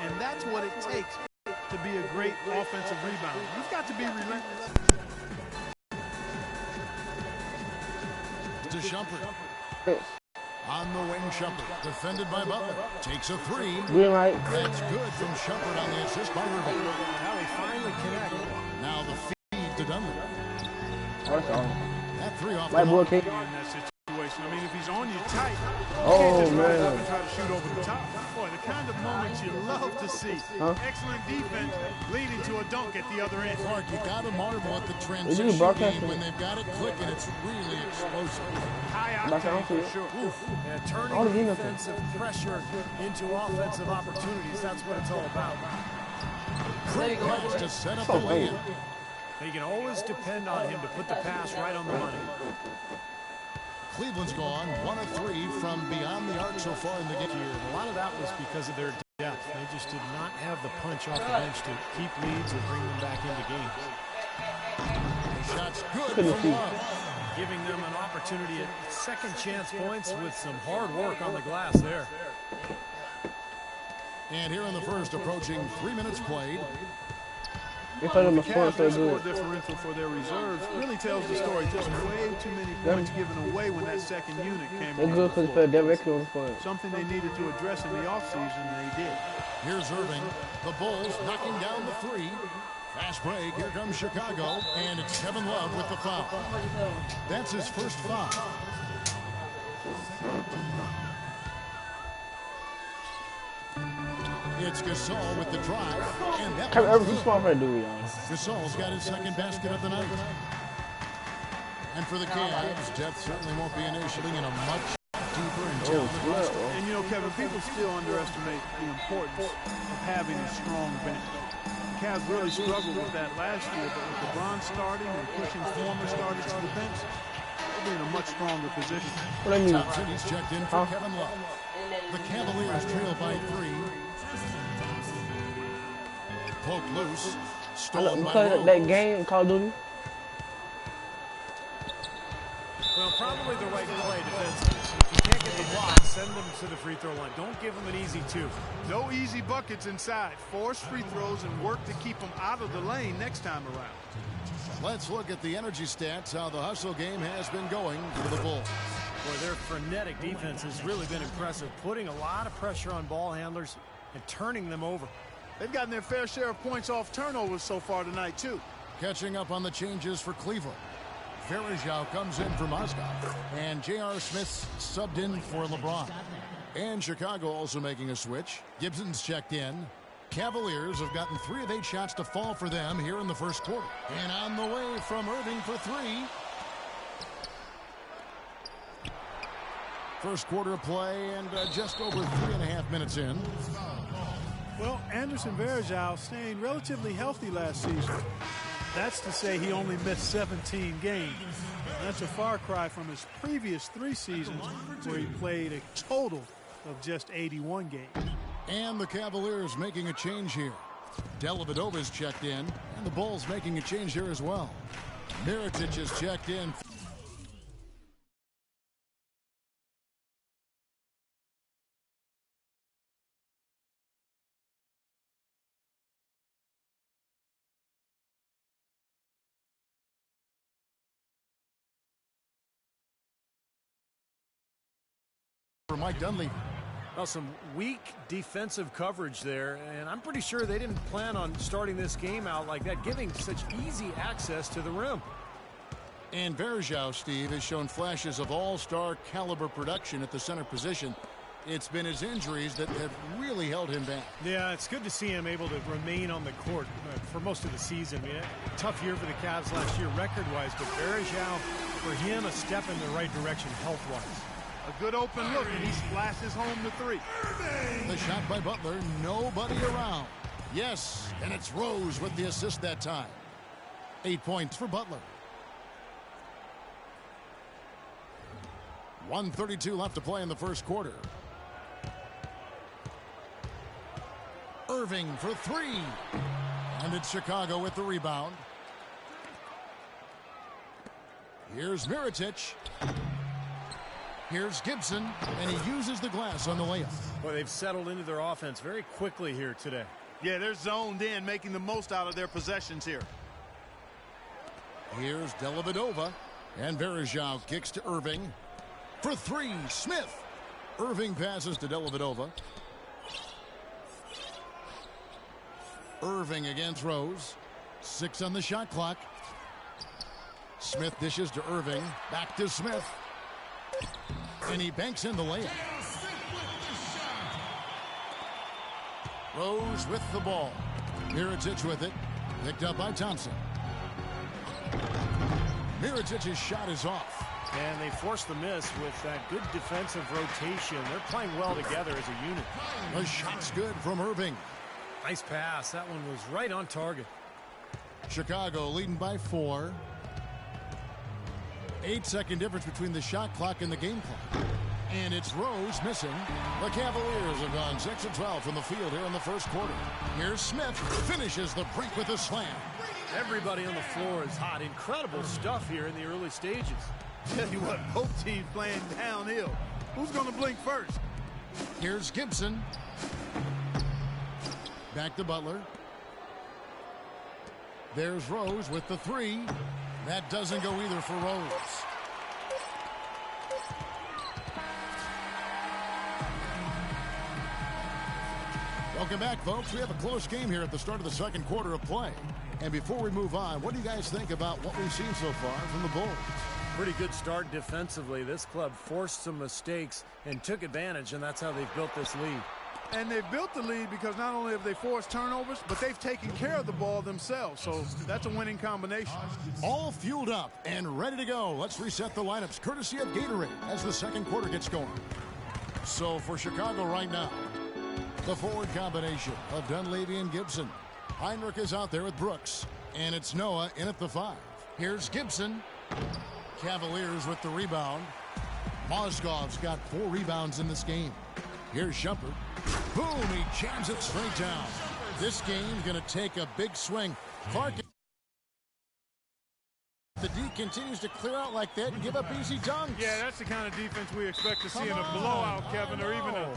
And that's what it takes to be a great offensive rebounder. You've got to be relentless. To Shumpert. On the wing, Shumpert, defended by Butler. Takes a three. Green light. That's good from Shumpert on the assist by Irving. Now they finally connect. Now the feed to Dunlap. That's all. That three off White the boy mark. kick. In that situation, I mean, if he's on you tight, you Oh, can't just rise man. up and try to shoot over the top. Boy, the kind of moments you love to see. Huh? Excellent defense leading to a dunk at the other end. Clark, you got to marvel at the Is transition he broadcasting? game when they've got it clicking. It's really explosive. High That's octane how for I sure. And I turning don't need nothing. defensive pressure into offensive opportunities, that's what it's all about. Quick pass to set up So the lay-in. You can always depend on him to put the pass right on the money. Cleveland's gone 1 of 3 from beyond the arc so far in the game. Here, a lot of that was because of their depth. They just did not have the punch off the bench to keep leads or bring them back into games. The shot's good Couldn't from see. Oh, giving them an opportunity at second chance points with some hard work on the glass there. And here in the first, approaching 3 minutes played. They played them The a four, Cavs, so their score good. differential for their reserves really tells the story. Just way too many points given away when that second unit came They're on good the because they floor. played directly on the point. Something they needed to address in the offseason, they did. Here's Irving. The Bulls knocking down the three. Fast break. Here comes Chicago. And it's Kevin Love with the foul. That's his first foul. It's Gasol with the drive. And that Kevin one's Irving, too good. small for that dude, y'all. Gasol's got his second basket of the night. And for the Cavs, depth certainly won't be an issue in a much deeper and talented roster. And, you know, Kevin, people still underestimate the importance of having a strong bench. The Cavs really struggled with that last year, but with LeBron starting and pushing former starters to the bench, they'll be in a much stronger position. What do I mean? Thompson, he's checked in for Kevin Love. The Cavaliers trail by 3. Poked loose. Stolen by Because Rose. that game, Call of Duty, Well, probably the right play defensively. If you can't get the block, send them to the free throw line. Don't give them an easy 2. No easy buckets inside. Force free throws and work to keep them out of the lane next time around. Let's look at the energy stats, how the hustle game has been going for the Bulls. Boy, their frenetic defense has really been impressive, putting a lot of pressure on ball handlers and turning them over. They've gotten their fair share of points off turnovers so far tonight, too. Catching up on the changes for Cleveland. Verajao comes in for Mozgov. And J.R. Smith subbed in for LeBron. And Chicago also making a switch. Gibson's checked in. Cavaliers have gotten 3 of 8 shots to fall for them here in the first quarter. And on the way from Irving for 3. First quarter of play and just over 3.5 minutes in. Well, Anderson Varejao staying relatively healthy last season. That's to say he only missed 17 games. That's a far cry from his previous 3 seasons where he played a total of just 81 games. And the Cavaliers making a change here. Dellavedova's checked in, and the Bulls making a change here as well. Mirotic is checked in. For Mike Dunleavy. Well, some weak defensive coverage there, and I'm pretty sure they didn't plan on starting this game out like that, giving such easy access to the rim. And Varejao, Steve, has shown flashes of all-star caliber production at the center position. It's been his injuries that have really held him back. Yeah, it's good to see him able to remain on the court for most of the season. I mean, a tough year for the Cavs last year record-wise, but Varejao, for him, a step in the right direction health-wise. A good open look, and he splashes home the 3. The shot by Butler, nobody around. Yes, and it's Rose with the assist that time. 8 points for Butler. 1:32 left to play in the first quarter. Irving for 3. And it's Chicago with the rebound. Here's Mirotic. Here's Gibson, and he uses the glass on the layup. Boy, they've settled into their offense very quickly here today. Yeah, they're zoned in, making the most out of their possessions here. Here's Dellavedova, and Varejao kicks to Irving. For three, Smith. Irving passes to Dellavedova. Irving again throws. 6 on the shot clock. Smith dishes to Irving. Back to Smith. And he banks in the layup. Rose with the ball. Mirotic with it. Picked up by Thompson. Mirotic's shot is off. And they force the miss with that good defensive rotation. They're playing well together as a unit. The shot's good from Irving. Nice pass. That one was right on target. Chicago leading by 4. 8-second difference between the shot clock and the game clock. And it's Rose missing. The Cavaliers have gone 6 of 12 from the field here in the first quarter. Here's Smith. Finishes the break with a slam. Everybody on the floor is hot. Incredible stuff here in the early stages. Tell you what, both teams playing downhill. Who's going to blink first? Here's Gibson. Back to Butler. There's Rose with the 3. That doesn't go either for Rose. Welcome back, folks. We have a close game here at the start of the second quarter of play. And before we move on, what do you guys think about what we've seen so far from the Bulls? Pretty good start defensively. This club forced some mistakes and took advantage, and that's how they've built this lead. And they've built the lead because not only have they forced turnovers, but they've taken care of the ball themselves. So that's a winning combination. All fueled up and ready to go. Let's reset the lineups courtesy of Gatorade as the second quarter gets going. So for Chicago right now, the forward combination of Dunleavy and Gibson. Heinrich is out there with Brooks, and it's Noah in at the 5. Here's Gibson. Cavaliers with the rebound. Mozgov's got 4 rebounds in this game. Here's Shumpert. Boom, he jams it straight down. This game's going to take a big swing. Clark, the D continues to clear out like that and give up easy dunks. Yeah, that's the kind of defense we expect to see in a blowout, Kevin, or even an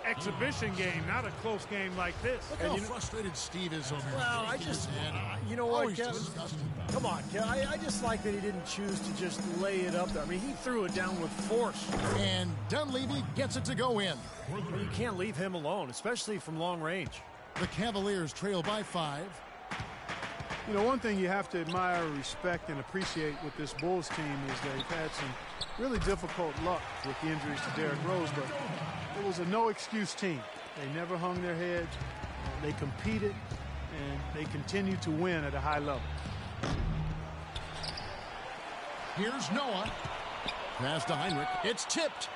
exhibition game, not a close game like this. Look how frustrated Steve is over here. Well, I just, you know what, Kevin? Come on, Kevin. I just like that he didn't choose to just lay it up there. I mean, he threw it down with force. And Dunleavy gets it to go in. Well, you can't leave him alone, especially from long range. The Cavaliers trail by 5. You know, one thing you have to admire, respect, and appreciate with this Bulls team is they've had some really difficult luck with the injuries to Derrick Rose, but it was a no-excuse team. They never hung their heads. They competed, and they continue to win at a high level. Here's Noah. Pass to Heinrich. It's tipped.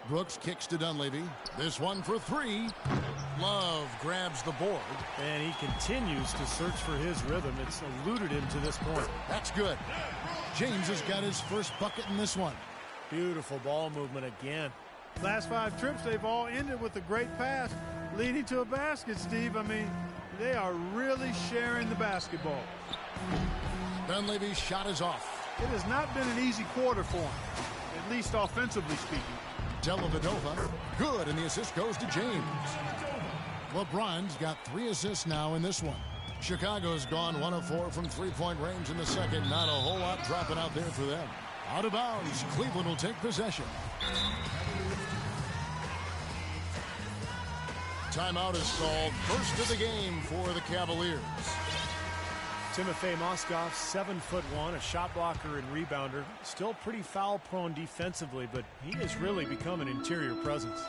Brooks kicks to Dunleavy. This one for 3. Love grabs the board. And he continues to search for his rhythm. It's eluded him to this point. That's good. James has got his first bucket in this one. Beautiful ball movement again. Last 5 trips, they've all ended with a great pass leading to a basket, Steve. I mean, they are really sharing the basketball. Dunleavy's shot is off. It has not been an easy quarter for him, at least offensively speaking. Dellavedova, good, and the assist goes to James. LeBron's got 3 assists now in this one. Chicago's gone 1 of 4 from three-point range in the second. Not a whole lot dropping out there for them. Out of bounds, Cleveland will take possession. Timeout is called. First of the game for the Cavaliers. Timofey Mozgov, 7'1", a shot blocker and rebounder. Still pretty foul-prone defensively, but he has really become an interior presence.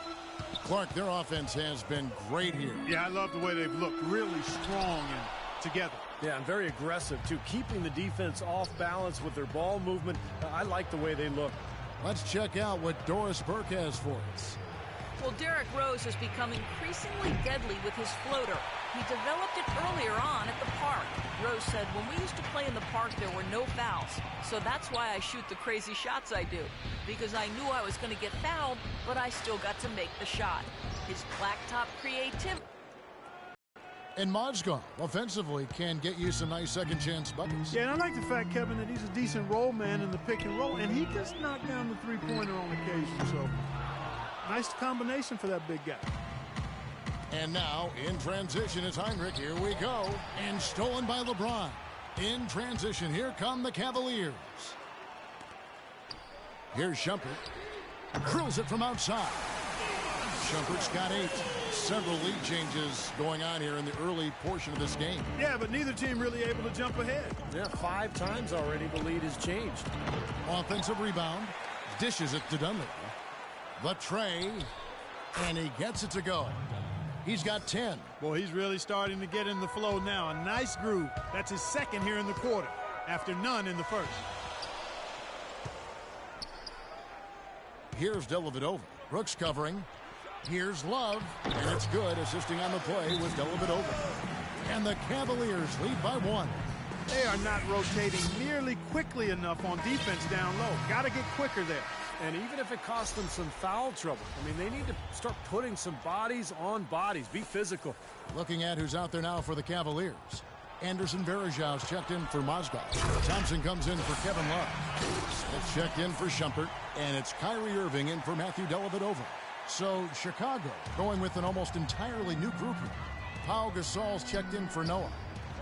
Clark, their offense has been great here. Yeah, I love the way they've looked. Really strong and together. Yeah, and very aggressive, too. Keeping the defense off balance with their ball movement. I like the way they look. Let's check out what Doris Burke has for us. Well, Derrick Rose has become increasingly deadly with his floater. He developed it earlier on at the park. Rose said, when we used to play in the park, there were no fouls. So that's why I shoot the crazy shots I do. Because I knew I was going to get fouled, but I still got to make the shot. His blacktop creativity. And Mozgov, offensively, can get you some nice second-chance buckets. Yeah, and I like the fact, Kevin, that he's a decent roll man in the pick and roll, and he just knocked down the three-pointer on occasion. So, nice combination for that big guy. And now, in transition, is Heinrich. Here we go. And stolen by LeBron. In transition, here come the Cavaliers. Here's Shumpert. Drills it from outside. Shumpert's got 8. Several lead changes going on here in the early portion of this game. Yeah, but neither team really able to jump ahead. Yeah, 5 times already the lead has changed. Offensive rebound. Dishes it to Dunleavy. The tray. And he gets it to go. He's got 10. Boy, he's really starting to get in the flow now. A nice groove. That's his second here in the quarter, after none in the first. Here's Dellavedova. Brooks covering. Here's Love. And it's good. Assisting on the play was Dellavedova. And the Cavaliers lead by 1. They are not rotating nearly quickly enough on defense down low. Got to get quicker there. And even if it costs them some foul trouble, I mean, they need to start putting some bodies on bodies. Be physical. Looking at who's out there now for the Cavaliers. Anderson Varejau's checked in for Mozgov. Thompson comes in for Kevin Love. Smith checked in for Shumpert. And it's Kyrie Irving in for Matthew Dellavedova. So Chicago going with an almost entirely new group here. Pau Gasol's checked in for Noah.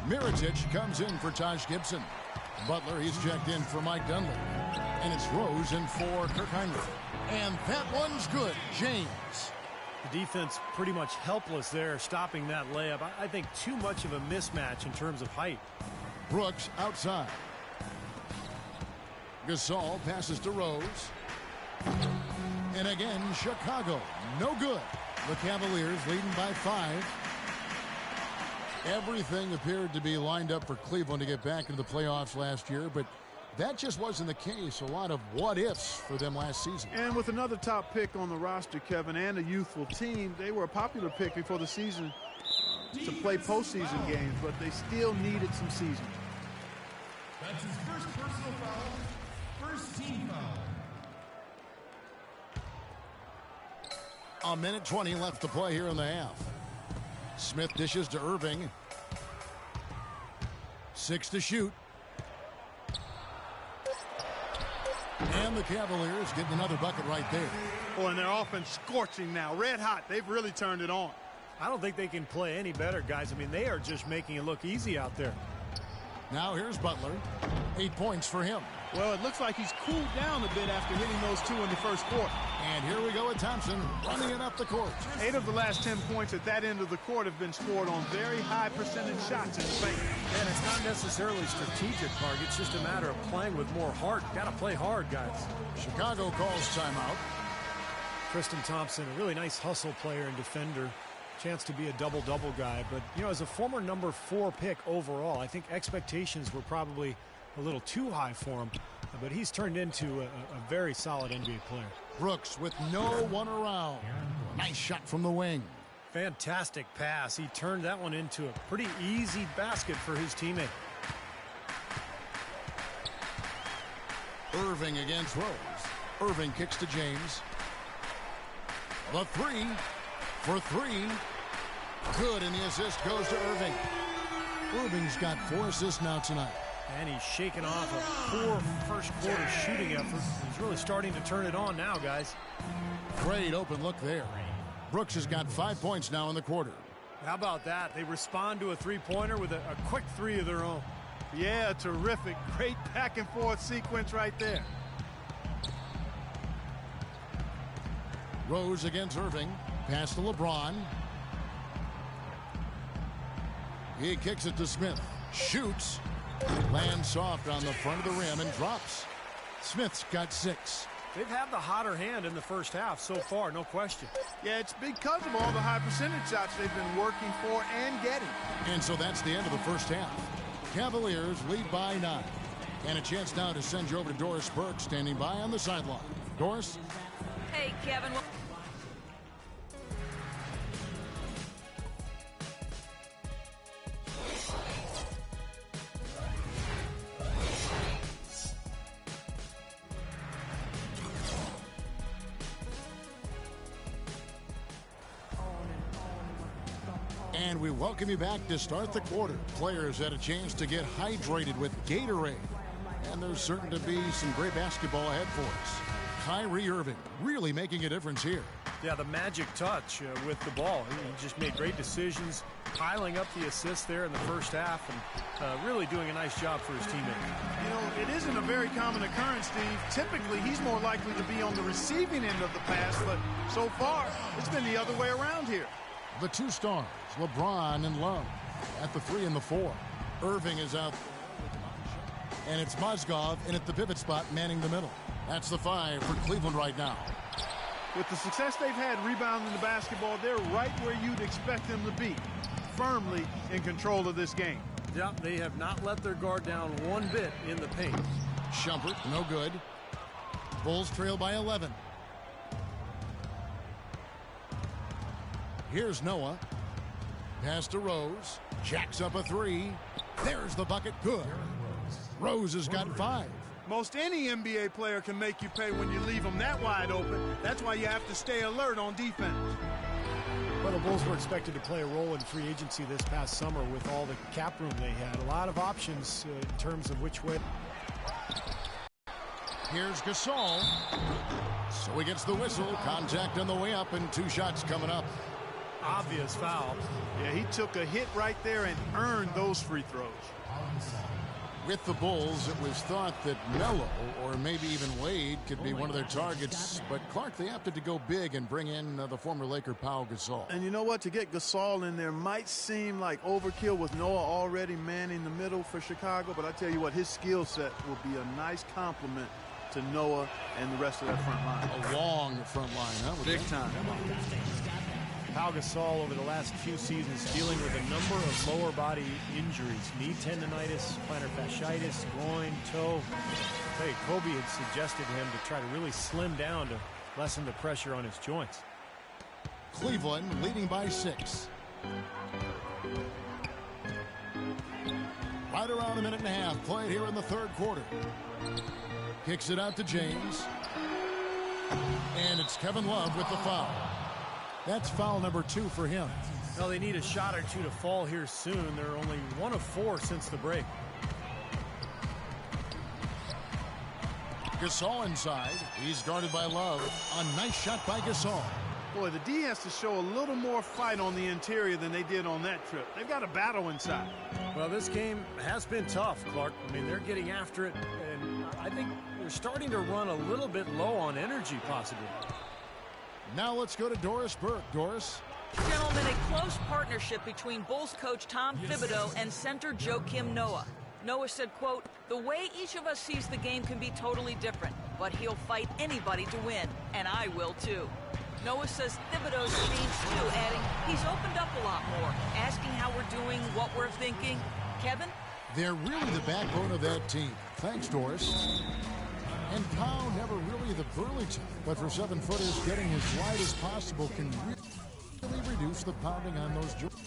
Mirotic comes in for Taj Gibson. Butler, he's checked in for Mike Dunleavy. And it's Rose in for Kirk Heinrich. And that one's good. James. The defense pretty much helpless there, stopping that layup. I think too much of a mismatch in terms of height. Brooks outside. Gasol passes to Rose. And again, Chicago. No good. The Cavaliers leading by 5. Everything appeared to be lined up for Cleveland to get back into the playoffs last year, but that just wasn't the case. A lot of what-ifs for them last season. And with another top pick on the roster, Kevin, and a youthful team, they were a popular pick before the season to play postseason games, but they still needed some seasoning. That's his first personal foul, first team foul. A minute 20 left to play here in the half. Smith dishes to Irving. 6 to shoot. And the Cavaliers getting another bucket right there. Boy, and their offense scorching now. Red hot. They've really turned it on. I don't think they can play any better, guys. I mean, they are just making it look easy out there. Now here's Butler. 8 points for him. Well, it looks like he's cooled down a bit after hitting those 2 in the first quarter. And here we go with Thompson running it up the court. 8 of the last 10 points at that end of the court have been scored on very high percentage shots in the paint. And it's not necessarily strategic, Mark. It's just a matter of playing with more heart. Got to play hard, guys. Chicago calls timeout. Tristan Thompson, a really nice hustle player and defender. Chance to be a double-double guy. But, you know, as a former number 4 pick overall, I think expectations were probably a little too high for him. But he's turned into a very solid NBA player. Brooks with no one around. Nice shot from the wing. Fantastic pass. He turned that one into a pretty easy basket for his teammate. Irving against Rose. Irving kicks to James. The 3 for 3. Good, and the assist goes to Irving. Irving's got 4 assists now tonight. And he's shaking off a poor first quarter shooting effort. He's really starting to turn it on now, guys. Great open look there. Brooks has got 5 points now in the quarter. How about that? They respond to a three-pointer with a quick 3 of their own. Yeah, terrific. Great back and forth sequence right there. Rose against Irving. Pass to LeBron. He kicks it to Smith. Shoots. Lands soft on the front of the rim and drops. Smith's got 6. They've had the hotter hand in the first half so far, no question. Yeah, it's because of all the high percentage shots they've been working for and getting. And so that's the end of the first half. Cavaliers lead by 9. And a chance now to send you over to Doris Burke, standing by on the sideline. Doris? Hey, Kevin. And we welcome you back to start the quarter. Players had a chance to get hydrated with Gatorade. And there's certain to be some great basketball ahead for us. Kyrie Irving really making a difference here. Yeah, the magic touch with the ball. He just made great decisions, piling up the assists there in the first half, and really doing a nice job for his teammates. You know, it isn't a very common occurrence, Steve. Typically, he's more likely to be on the receiving end of the pass, but so far, it's been the other way around here. The two stars, LeBron and Love, at the 3 and the 4. Irving is out. And it's Mozgov in at the pivot spot, manning the middle. That's the 5 for Cleveland right now. With the success they've had rebounding the basketball, they're right where you'd expect them to be, firmly in control of this game. Yeah, they have not let their guard down one bit in the paint. Shumpert, no good. Bulls trail by 11. Here's Noah. Pass to Rose. Jacks up a 3. There's the bucket. Good. Rose has got 5. Most any NBA player can make you pay when you leave them that wide open. That's why you have to stay alert on defense. Well, the Bulls were expected to play a role in free agency this past summer with all the cap room they had. A lot of options in terms of which way. Here's Gasol. So he gets the whistle. Contact on the way up and 2 shots coming up. Obvious foul. Yeah, he took a hit right there and earned those free throws. With the Bulls, it was thought that Melo or maybe even Wade could be one of their targets. But Clark, they opted to go big and bring in the former Laker Pau Gasol. And you know what? To get Gasol in there might seem like overkill with Noah already manning the middle for Chicago. But I tell you what, his skill set will be a nice complement to Noah and the rest of that front line. A long front line, huh? Big time. Pau Gasol over the last few seasons dealing with a number of lower body injuries. Knee tendonitis, plantar fasciitis, groin, toe. Hey, Kobe had suggested him to try to really slim down to lessen the pressure on his joints. Cleveland leading by 6. Right around a minute and a half played here in the third quarter. Kicks it out to James. And it's Kevin Love with the foul. That's foul number 2 for him. Well, they need a shot or two to fall here soon. They're only 1 of 4 since the break. Gasol inside. He's guarded by Love. A nice shot by Gasol. Boy, the D has to show a little more fight on the interior than they did on that trip. They've got a battle inside. Well, this game has been tough, Clark. I mean, they're getting after it, and I think they're starting to run a little bit low on energy, possibly. Now let's go to Doris Burke. Doris. Gentlemen, a close partnership between Bulls coach Tom Thibodeau and center Joakim Noah. Noah said, quote, "The way each of us sees the game can be totally different, but he'll fight anybody to win, and I will too." Noah says Thibodeau's changed too, adding, "He's opened up a lot more, asking how we're doing, what we're thinking." Kevin? They're really the backbone of that team. Thanks, Doris. And Pau never really the burly type, but for 7-footers, getting as wide as possible can really reduce the pounding on those joints.